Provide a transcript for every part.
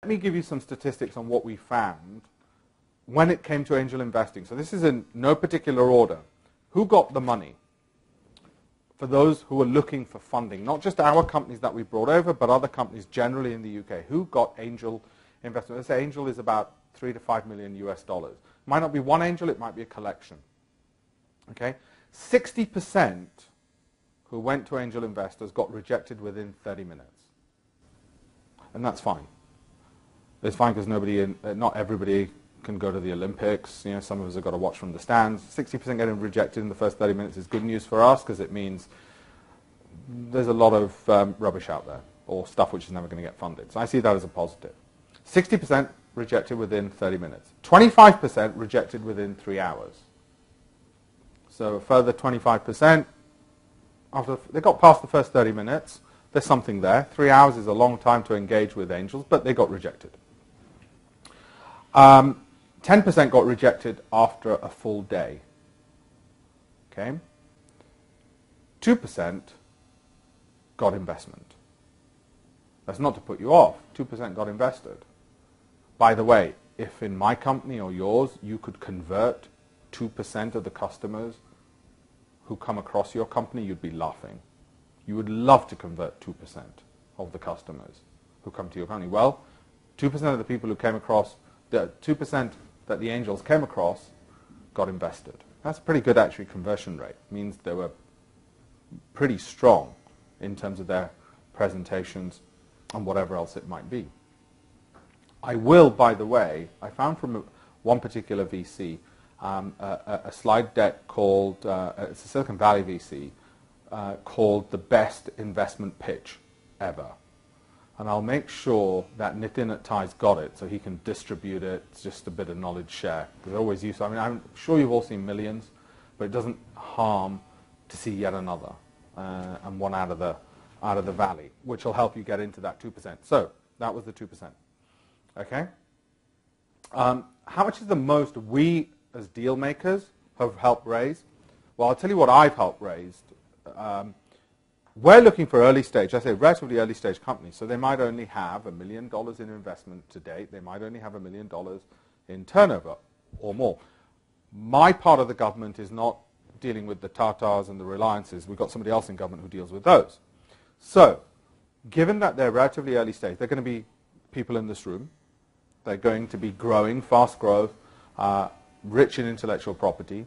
Let me give you some statistics on what we found when it came to angel investing. So this is in no particular order. Who got the money? For those who were looking for funding, not just our companies that we brought over, but other companies generally in the UK. Who got angel investment? Let's say angel is about 3 to 5 million US dollars. It might not be one angel, it might be a collection. Okay? 60% who went to angel investors got rejected within 30 minutes. And that's fine. It's fine because not everybody can go to the Olympics. You know, some of us have got to watch from the stands. 60% getting rejected in the first 30 minutes is good news for us because it means there's a lot of rubbish out there or stuff which is never going to get funded. So I see that as a positive. 60% rejected within 30 minutes. 25% rejected within 3 hours. So a further 25%, after they got past the first 30 minutes, there's something there. 3 hours is a long time to engage with angels, but they got rejected. 10% got rejected after a full day. Okay? 2% got investment. That's not to put you off. 2% got invested. By the way, if in my company or yours you could convert 2% of the customers who come across your company, you'd be laughing. You would love to convert 2% of the customers who come to your company. Well, 2% of the people who came across, the 2% that the angels came across got invested. That's a pretty good actually conversion rate. It means they were pretty strong in terms of their presentations and whatever else it might be. I will, by the way, I found from one particular VC a slide deck called, it's a Silicon Valley VC, called The Best Investment Pitch Ever. And I'll make sure that Nitin at TIE's got it so he can distribute it. It's just a bit of knowledge share. Because I always use, I mean, I'm sure you've all seen millions, but it doesn't harm to see yet another and one out of the valley, which will help you get into that 2%. So that was the 2%. Okay? How much is the most we as deal makers have helped raise? Well, I'll tell you what I've helped raise. We're looking for early stage, I say relatively early stage companies, so they might only have $1 million in investment to date. They might only have $1 million in turnover or more. My part of the government is not dealing with the Tatars and the Reliances. We've got somebody else in government who deals with those. So, given that they're relatively early stage, they're going to be people in this room. They're going to be growing, fast growth, rich in intellectual property.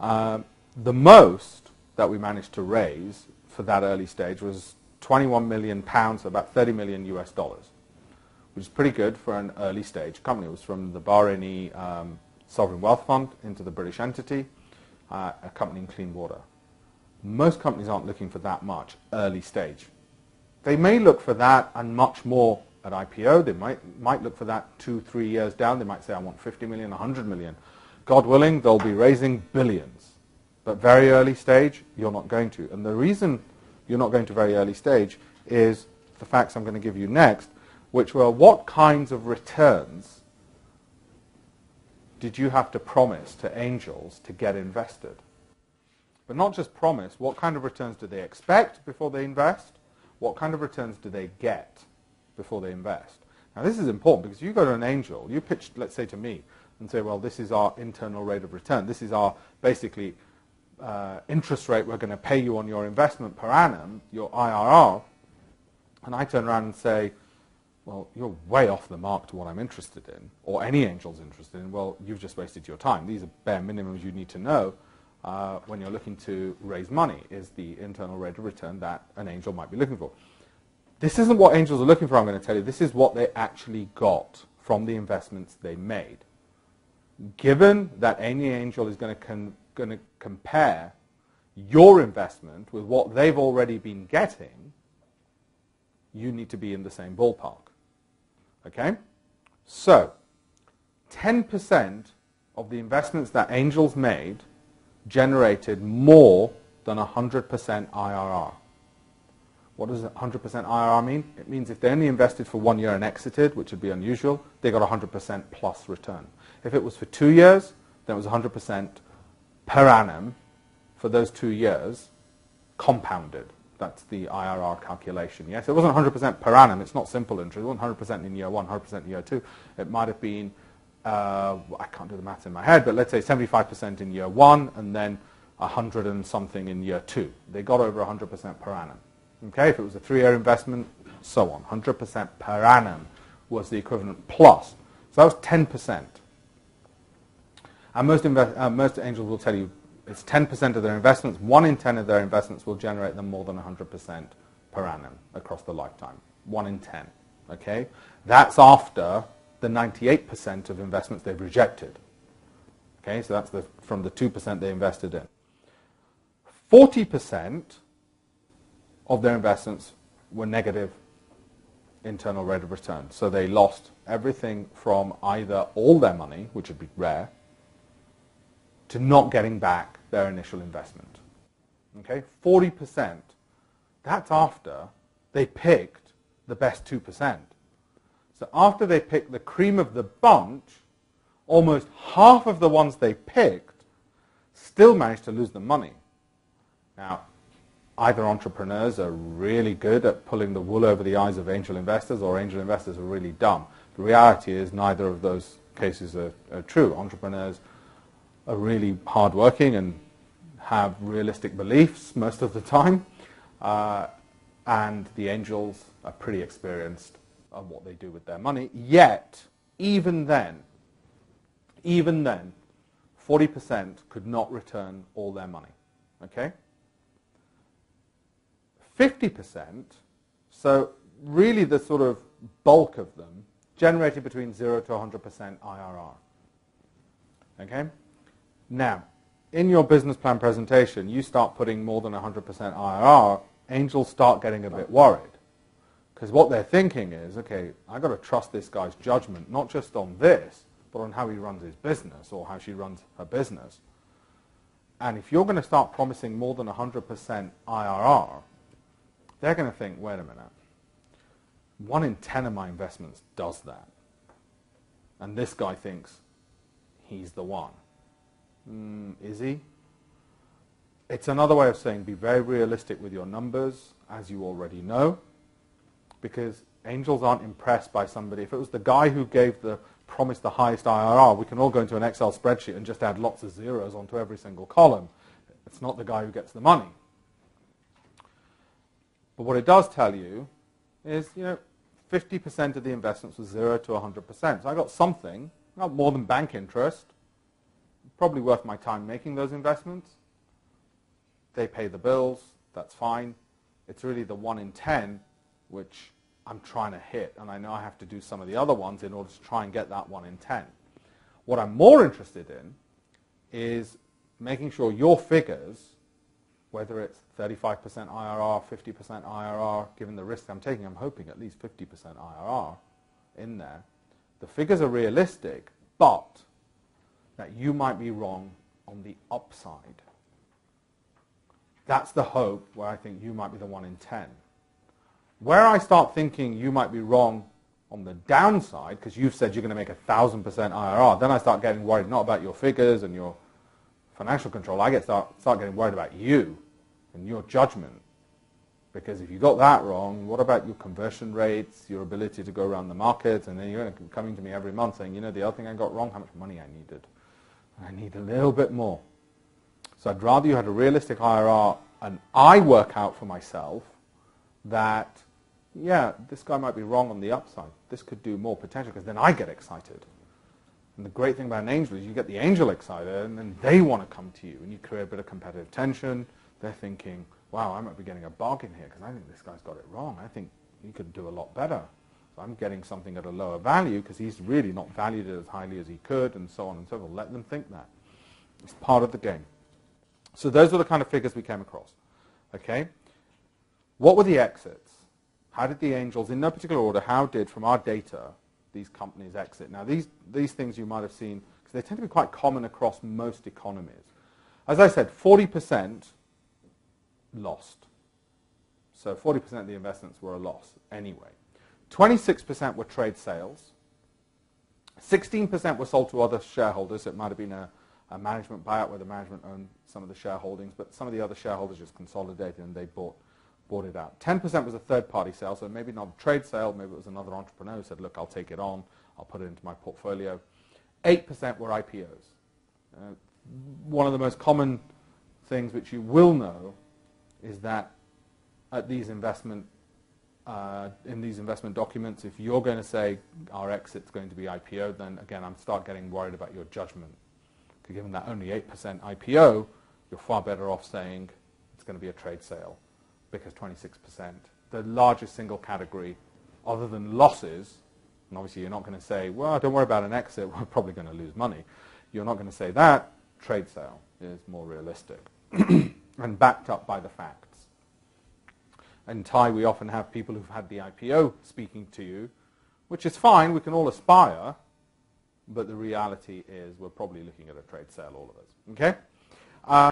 The most that we managed to raise for that early stage was 21 million pounds, about 30 million US dollars, which is pretty good for an early stage company. It was from the Bahraini Sovereign Wealth Fund into the British entity, a company in clean water. Most companies aren't looking for that much early stage. They may look for that and much more at IPO. They might look for that 2-3 years down. They might say, I want 50 million, 100 million. God willing, they'll be raising billions. But very early stage, you're not going to. And the reason you're not going to very early stage is the facts I'm going to give you next, which were what kinds of returns did you have to promise to angels to get invested? But not just promise, what kind of returns do they expect before they invest? What kind of returns do they get before they invest? Now this is important because you go to an angel, you pitch, let's say to me, and say, well, this is our internal rate of return. This is our basically interest rate we're going to pay you on your investment per annum, your IRR, and I turn around and say, well, you're way off the mark to what I'm interested in, or any angel's interested in. Well, you've just wasted your time. These are bare minimums you need to know when you're looking to raise money, is the internal rate of return that an angel might be looking for. This isn't what angels are looking for, I'm going to tell you. This is what they actually got from the investments they made. Given that any angel is going to compare your investment with what they've already been getting, you need to be in the same ballpark. Okay? So, 10% of the investments that angels made generated more than 100% IRR. What does 100% IRR mean? It means if they only invested for 1 year and exited, which would be unusual, they got 100% plus return. If it was for 2 years, then it was 100% per annum for those 2 years, compounded. That's the IRR calculation. Yes, it wasn't 100% per annum. It's not simple interest. It wasn't 100% in year one, 100% in year two. It might have been, I can't do the maths in my head, but let's say 75% in year one and then 100 and something in year two. They got over 100% per annum. Okay, if it was a 3-year investment, so on. 100% per annum was the equivalent plus. So that was 10%. And most angels will tell you it's 10% of their investments. 1 in 10 of their investments will generate them more than 100% per annum across the lifetime. 1 in 10. Okay? That's after the 98% of investments they've rejected. Okay? So that's from the 2% they invested in. 40% of their investments were negative internal rate of return. So they lost everything from either all their money, which would be rare, to not getting back their initial investment. Okay, 40%. That's after they picked the best 2%. So after they picked the cream of the bunch, almost half of the ones they picked still managed to lose them money. Now, either entrepreneurs are really good at pulling the wool over the eyes of angel investors, or angel investors are really dumb. The reality is neither of those cases are true. Entrepreneurs are really hardworking and have realistic beliefs most of the time, and the angels are pretty experienced on what they do with their money. Yet, even then, 40% could not return all their money. Okay? 50%, so really the sort of bulk of them, generated between 0 to 100% IRR. Okay? Now, in your business plan presentation, you start putting more than 100% IRR, angels start getting a bit worried. Because what they're thinking is, okay, I've got to trust this guy's judgment, not just on this, but on how he runs his business or how she runs her business. And if you're going to start promising more than 100% IRR, they're going to think, wait a minute, 1 in 10 of my investments does that. And this guy thinks he's the one. Is he? It's another way of saying be very realistic with your numbers, as you already know, because angels aren't impressed by somebody. If it was the guy who promised the highest IRR, we can all go into an Excel spreadsheet and just add lots of zeros onto every single column. It's not the guy who gets the money. But what it does tell you is, 50% of the investments was 0 to 100%. So I got something, not more than bank interest, probably worth my time making those investments. They pay the bills, that's fine. It's really the 1 in 10 which I'm trying to hit, and I know I have to do some of the other ones in order to try and get that 1 in 10. What I'm more interested in is making sure your figures, whether it's 35% IRR, 50% IRR, given the risk I'm taking, I'm hoping at least 50% IRR in there. The figures are realistic, but that you might be wrong on the upside. That's the hope where I think you might be the 1 in 10. Where I start thinking you might be wrong on the downside, because you've said you're going to make 1,000% IRR, then I start getting worried not about your figures and your financial control. I start getting worried about you and your judgment. Because if you got that wrong, what about your conversion rates, your ability to go around the market, and then you're coming to me every month saying, the other thing I got wrong, how much money I needed. I need a little bit more. So I'd rather you had a realistic IRR and I work out for myself that, this guy might be wrong on the upside. This could do more potential, because then I get excited. And the great thing about an angel is you get the angel excited and then they want to come to you and you create a bit of competitive tension. They're thinking, wow, I might be getting a bargain here because I think this guy's got it wrong. I think he could do a lot better. So I'm getting something at a lower value because he's really not valued it as highly as he could, and so on and so forth. Let them think that. It's part of the game. So those were the kind of figures we came across. Okay? What were the exits? How did the angels, in no particular order, how did, from our data, these companies exit? Now, these things you might have seen, because they tend to be quite common across most economies. As I said, 40% lost. So 40% of the investments were a loss anyway. 26% were trade sales. 16% were sold to other shareholders. It might have been a management buyout where the management owned some of the shareholdings, but some of the other shareholders just consolidated and they bought bought it out. 10% was a third-party sale, so maybe not a trade sale, maybe it was another entrepreneur who said, look, I'll take it on, I'll put it into my portfolio. 8% were IPOs. One of the most common things which you will know is that at these investment in these investment documents, if you're going to say our exit's going to be IPO, then again I'm start getting worried about your judgment. Because given that only 8% IPO, you're far better off saying it's going to be a trade sale, because 26%, the largest single category, other than losses, and obviously you're not going to say, well, don't worry about an exit, we're probably going to lose money. You're not going to say that. Trade sale is more realistic and backed up by the facts. In TIE, we often have people who've had the IPO speaking to you, which is fine, we can all aspire, but the reality is we're probably looking at a trade sale, all of us. Okay?